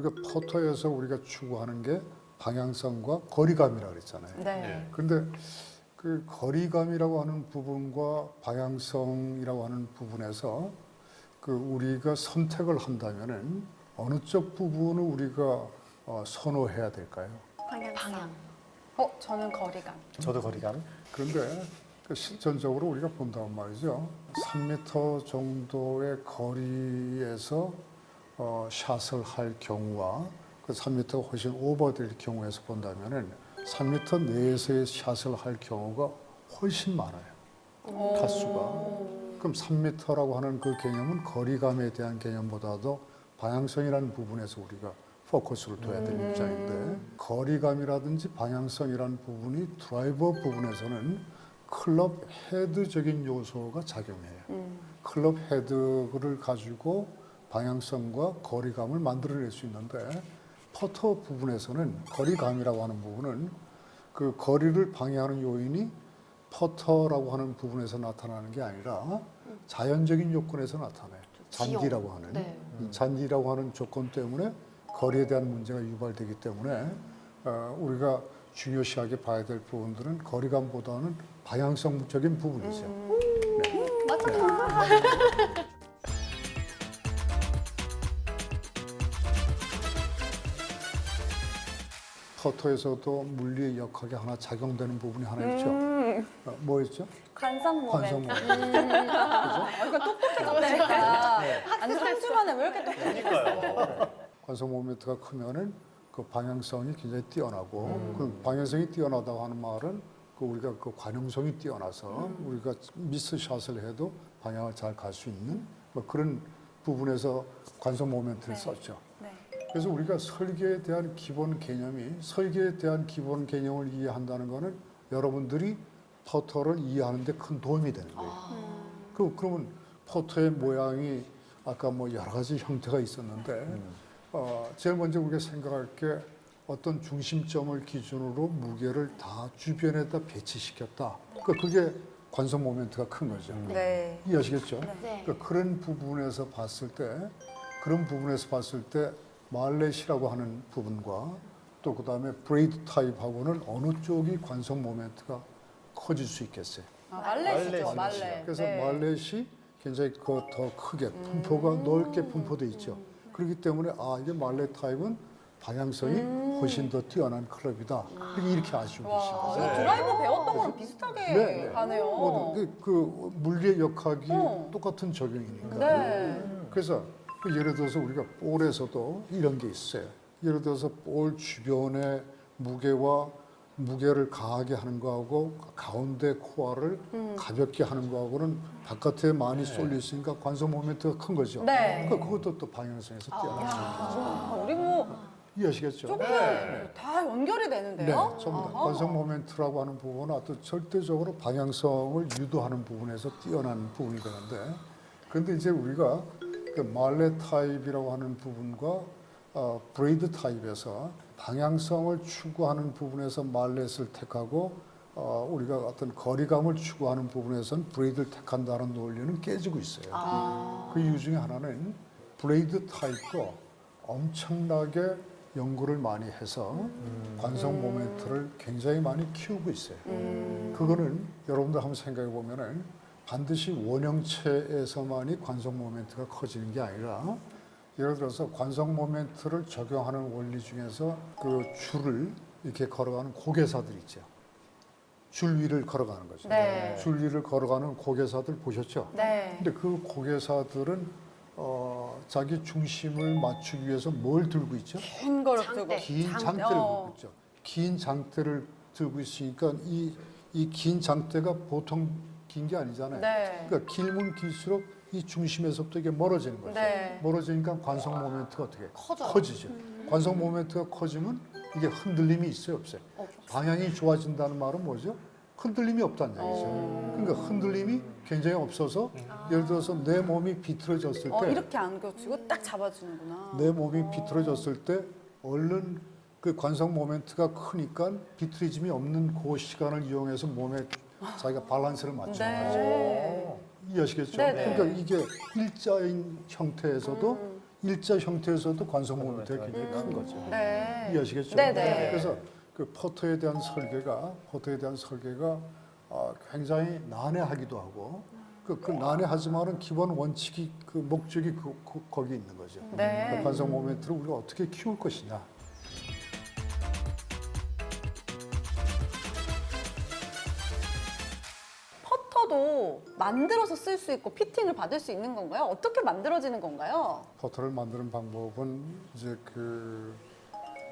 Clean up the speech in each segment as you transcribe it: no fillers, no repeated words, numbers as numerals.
우리가 포터에서 우리가 추구하는 게 방향성과 거리감이라고 그랬잖아요. 네. 근데 그 거리감이라고 하는 부분과 방향성이라고 하는 부분에서 그 우리가 선택을 한다면은 어느 쪽 부분을 우리가 선호해야 될까요? 방향. 저는 거리감. 저도 거리감. 그런데 그 실전적으로 우리가 본다면 말이죠. 3m 정도의 거리에서 샷을 할 경우와 그 3m가 훨씬 오버될 경우에서 본다면은 3m 내에서의 샷을 할 경우가 훨씬 많아요. 타수가. 그럼 3m라고 하는 그 개념은 거리감에 대한 개념보다도 방향성이라는 부분에서 우리가 포커스를 둬야 될 입장인데 거리감이라든지 방향성이라는 부분이 드라이버 부분에서는 클럽 헤드적인 요소가 작용해요. 클럽 헤드를 가지고 방향성과 거리감을 만들어낼 수 있는데 퍼터 부분에서는 거리감이라고 하는 부분은 그 거리를 방해하는 요인이 퍼터라고 하는 부분에서 나타나는 게 아니라 자연적인 요건에서 나타나요. 잔디라고 하는 네. 이 잔디라고 하는 조건 때문에 거리에 대한 문제가 유발되기 때문에 우리가 중요시하게 봐야 될 부분들은 거리감보다는 방향성적인 부분이죠. 퍼터에서도 물리의 역학이 하나 작용되는 부분이 하나 있죠. 뭐였죠? 관성 관성 모멘트. 모멘트. 그러니까 똑똑해졌으니까. 아니 3주 만에 왜 이렇게 똑똑해졌어? 관성 모멘트가 크면은 그 방향성이 굉장히 뛰어나고 그 방향성이 뛰어나다고 하는 말은 그 우리가 그 관용성이 뛰어나서 우리가 미스샷을 해도 방향을 잘 갈 수 있는 뭐 그런 부분에서 관성 모멘트를 썼죠. 네. 그래서 우리가 설계에 대한 기본 개념이 설계에 대한 기본 개념을 이해한다는 거는 여러분들이 퍼터를 이해하는 데 큰 도움이 되는 거예요. 그러면 퍼터의 모양이 아까 뭐 여러 가지 형태가 있었는데 제일 먼저 우리가 생각할 게 어떤 중심점을 기준으로 무게를 다 주변에다 배치시켰다. 그게 관성 모멘트가 큰 거죠. 네. 이해하시겠죠? 네. 그러니까 그런 부분에서 봤을 때 말렛이라고 하는 부분과 또 그다음에 브레이드 타입하고는 어느 쪽이 관성 모멘트가 커질 수 있겠어요. 말렛이죠, 말렛. 그래서 네. 말렛이 굉장히 더 크게 분포가 넓게 분포돼 있죠. 그렇기 때문에 이게 말렛 타입은 방향성이 훨씬 더 뛰어난 클럽이다. 이렇게 아시고 계신 와, 거죠. 이거 드라이버 배웠던 거랑 비슷하게 네. 가네요. 그 물리의 역학이 어. 똑같은 적용이니까. 네. 그래서 예를 들어서 우리가 볼에서도 이런 게 있어요. 예를 들어서 볼 주변의 무게를 강하게 하는 거하고 가운데 코어를 가볍게 하는 거하고는 바깥에 많이 쏠려 있으니까 관성 모멘트가 큰 거죠. 네. 그러니까 그것도 또 방향성에서 뛰어난 거죠. 와, 우리 뭐 이해하시겠죠? 조금 다 연결이 되는데요? 네, 전부 다 아하. 관성 모멘트라고 하는 부분은 어떤 절대적으로 방향성을 유도하는 부분에서 뛰어난 부분이 되는데, 그런데 이제 우리가 그 말렛 타입이라고 하는 부분과 브레이드 타입에서 방향성을 추구하는 부분에서 말렛을 택하고 우리가 어떤 거리감을 추구하는 부분에서는 브레이드를 택한다는 논리는 깨지고 있어요. 그 이유 중에 하나는 브레이드 타입과 엄청나게 연구를 많이 해서 관성 모멘트를 굉장히 많이 키우고 있어요. 그거는 여러분들 한번 생각해 보면은 반드시 원형체에서만이 관성 모멘트가 커지는 게 아니라 예를 들어서 관성 모멘트를 적용하는 원리 중에서 그 줄을 이렇게 걸어가는 고개사들 있죠. 줄 위를 걸어가는 거죠. 네. 줄 위를 걸어가는 고개사들 보셨죠? 네. 근데 그 고개사들은 자기 중심을 맞추기 위해서 뭘 들고 있죠? 긴 거를 장대. 들고. 긴 장대를 들고 있죠. 긴 장대를 들고 있으니까 이 긴 장대가 보통 긴 게 아니잖아요. 네. 그러니까 길면 길수록 이 중심에서부터 이게 멀어지는 거죠. 네. 멀어지니까 관성 모멘트가 어떻게 커져요. 커지죠. 관성 모멘트가 커지면 이게 흔들림이 있어요, 없어요? 방향이 좋아진다는 말은 뭐죠? 흔들림이 없다는 얘기죠. 그러니까 흔들림이 굉장히 없어서 예를 들어서 내 몸이 비틀어졌을 때 이렇게 안 겹치고 딱 잡아주는구나. 내 몸이 비틀어졌을 때 얼른 그 관성 모멘트가 크니까 비틀어짐이 없는 그 시간을 이용해서 몸에 자기가 밸런스를 맞추는 거죠. 네. 이해하시겠죠? 네네. 그러니까 이게 일자인 형태에서도 일자 형태에서도 관성 모멘트가 굉장히 큰 거죠. 네. 이해하시겠죠? 네네. 그래서 그 퍼터에 대한 설계가 굉장히 난해하기도 하고 그 난해하지만은 기본 원칙이 그 목적이 거기 있는 거죠. 네. 그 관성 모멘트를 우리가 어떻게 키울 것이냐. 퍼터도 만들어서 쓸 수 있고 피팅을 받을 수 있는 건가요? 어떻게 만들어지는 건가요? 퍼터를 만드는 방법은 이제 그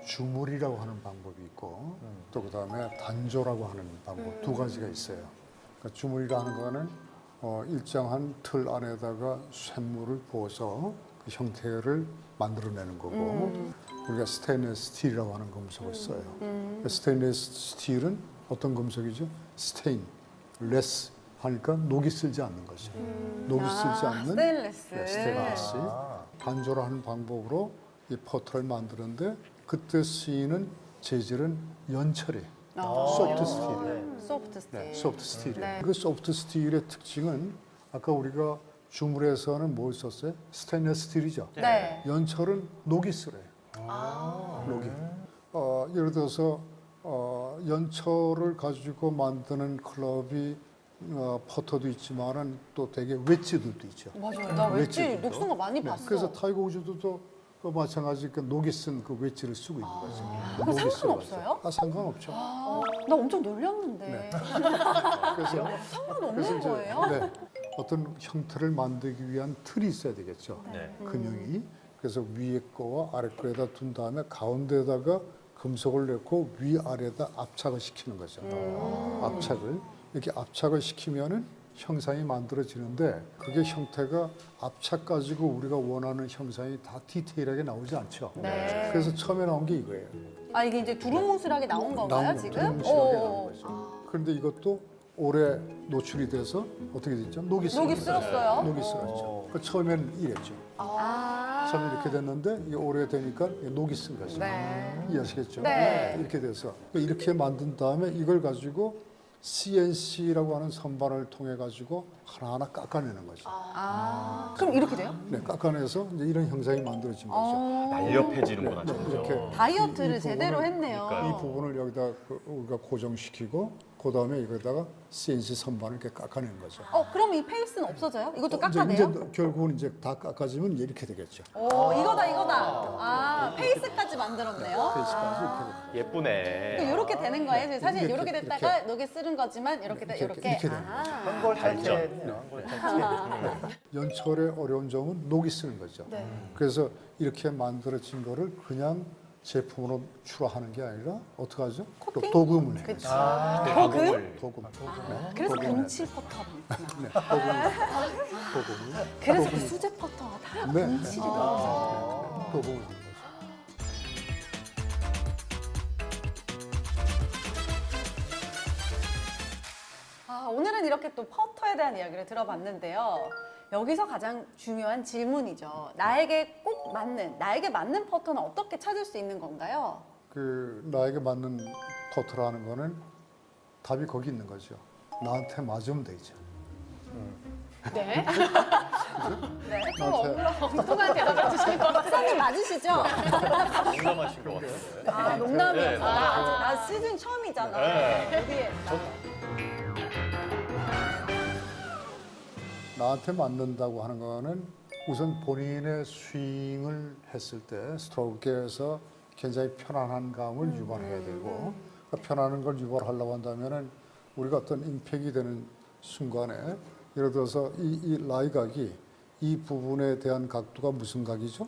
주물이라고 하는 방법이 있고 또 그다음에 단조라고 하는 방법 두 가지가 있어요. 그러니까 주물이라는 거는 일정한 틀 안에다가 쇳물을 부어서 그 형태를 만들어내는 거고 우리가 스테인리스 스틸이라고 하는 금속을 써요. 스테인리스 스틸은 어떤 금속이죠? 스테인, 레스 하니까 녹이 쓸지 않는 거죠. 녹이 쓸지 않는 스테인리스. 네, 스테인리스. 단조라 하는 방법으로 이 퍼터를 만드는데 그때 쓰이는 재질은 연철이에요. 소프트 스틸이에요. 소프트 스틸. 네, 소프트 스틸이에요. 네. 그 소프트 스틸의 특징은 아까 우리가 주물에서는 뭘 썼어요? 스테인리스 스틸이죠. 네. 연철은 녹이 쓰래요. 녹이. 예를 들어서 연철을 가지고 만드는 클럽이 퍼터도 있지만은 또 되게 웨지들도 있죠. 맞아요. 나 웨지 웨지들도. 녹슨 거 많이 네, 봤어. 그래서 타이거 우즈도 그 마찬가지 그 녹이 쓴 그 웨지를 쓰고 있는 거죠. 그럼 녹이 상관없어요? 써가지고. 상관없죠. 나 엄청 놀랐는데. 네. 그래서 상관없는 이제 거예요? 네, 어떤 형태를 만들기 위한 틀이 있어야 되겠죠. 네. 근육이. 그래서 위에 거와 아래 거에다 둔 다음에 가운데다가 금속을 넣고 위아래에다 압착을 시키는 거죠. 압착을. 이렇게 압착을 시키면은 형상이 만들어지는데 그게 형태가 압착 가지고 우리가 원하는 형상이 다 디테일하게 나오지 않죠. 네. 그래서 처음에 나온 게 이거예요. 아 이게 이제 두루뭉술하게 나온 건가요 나온 지금? 두루뭉실하게 오. 나온 거죠. 그런데 이것도 오래 노출이 돼서 어떻게 됐죠? 녹이 녹이 쓸었어요? 녹이 쓸었죠. 그 처음에는 이랬죠. 아. 처음에 이렇게 됐는데 이게 오래 되니까 녹이 쓴 거죠. 네. 이해하시겠죠? 네. 이렇게 돼서 이렇게 만든 다음에 이걸 가지고 CNC라고 하는 선반을 통해 가지고 하나하나 깎아내는 거죠. 아. 그럼 이렇게 돼요? 네, 깎아내서 이제 이런 형상이 만들어진 거죠. 날렵해지는구나, 네, 점점. 이렇게 다이어트를 이 제대로 부분을- 했네요. 이 부분을 여기다 우리가 고정시키고 그 다음에 이거다가 CNC 선반을 이렇게 깎아내는 거죠. 그럼 이 페이스는 없어져요? 이것도 이제 깎아내요? 결국은 이제 다 깎아지면 이제 이렇게 되겠죠. 오, 이거다. 아, 페이스까지 만들었네요. 페이스까지 이렇게 되는 거죠. 예쁘네. 이렇게 되는 거예요. 사실 이렇게, 이렇게 됐다가 녹이 쓰는 거지만 이렇게 이렇게 이렇게. 되는 아. 한걸 탈퇴했네요. 연철의 어려운 점은 녹이 쓰는 거죠. 네. 그래서 이렇게 만들어진 거를 그냥 제품으로 출하하는 게 아니라 어떻게 하죠? 또 코팅? 도금을 해요. 그쵸. 도금을. 도금. 그래서 도금을 금칠 퍼터가 많구나. 네, 도금을. 그래서 그 수제 퍼터가 다 네. 금칠이 들어가요. 도금을 하는 거죠. 오늘은 이렇게 또 퍼터에 대한 이야기를 들어봤는데요. 여기서 가장 중요한 질문이죠. 나에게 퍼터는 어떻게 찾을 수 있는 건가요? 그 나에게 맞는 퍼터라는 거는 답이 거기 있는 거죠. 나한테 맞으면 되죠. 네. 좀 나한테 엉뚱한 대답을 주신 것 같아요. 박사님 맞으시죠? 공감하신 것 같아요. 농담이에요. 네. 나 시즌 처음이잖아. 네. 여기에 나한테 맞는다고 하는 거는 우선 본인의 스윙을 했을 때 스트로크에서 굉장히 편안한 감을 유발해야 되고 그 편안한 걸 유발하려고 한다면은 우리가 어떤 임팩이 되는 순간에 예를 들어서 이 라이각이 이 부분에 대한 각도가 무슨 각이죠?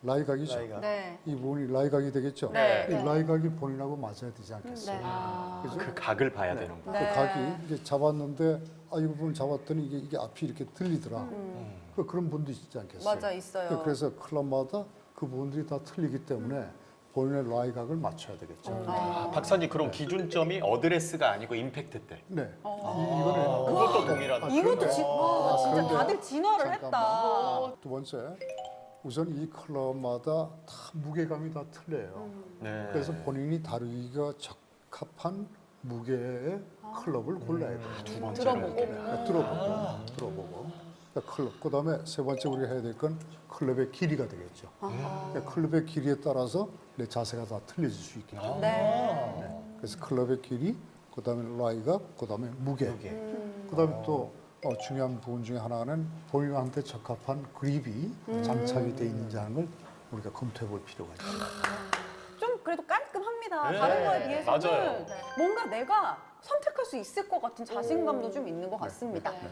라이각이죠. 네. 이 부분이 라이각이 되겠죠. 네. 이 라이각이 본인하고 맞아야 되지 않겠어요? 네. 그죠? 그 각을 봐야 되는 거. 네. 그 각이 이게 잡았는데 이 부분을 잡았더니 이게 앞이 이렇게 들리더라. 그런 분도 있지 않겠어요? 맞아, 있어요. 그래서 클럽마다 그 부분들이 다 틀리기 때문에 본인의 라이각을 맞춰야 되겠죠. 아, 박사님 그럼 기준점이 어드레스가 아니고 임팩트 때. 네. 아, 그것도 동일하다. 이것도 그런데- 와, 진짜 그런데 다들 진화를 했다. 잠깐만. 두 번째, 우선 이 클럽마다 다 무게감이 다 틀려요. 네. 그래서 본인이 다루기가 적합한 무게의 클럽을 골라야 돼요. 두 번째로. 들어보고. 들어보고. 클럽. 그다음에 세 번째 우리가 해야 될 건 클럽의 길이가 되겠죠. 그러니까 클럽의 길이에 따라서 내 자세가 다 틀려질 수 있겠죠. 네. 그래서 클럽의 길이, 그다음에 라이각, 그다음에 무게. 그다음에 또 중요한 부분 중에 하나는 볼링한테 적합한 그립이 장착이 돼 있는지 하는 걸 우리가 검토해 볼 필요가 있죠. 좀 그래도 깔끔합니다. 네. 다른 거에 비해서는 맞아요. 뭔가 내가 선택할 수 있을 것 같은 자신감도 좀 있는 것 같습니다. 네.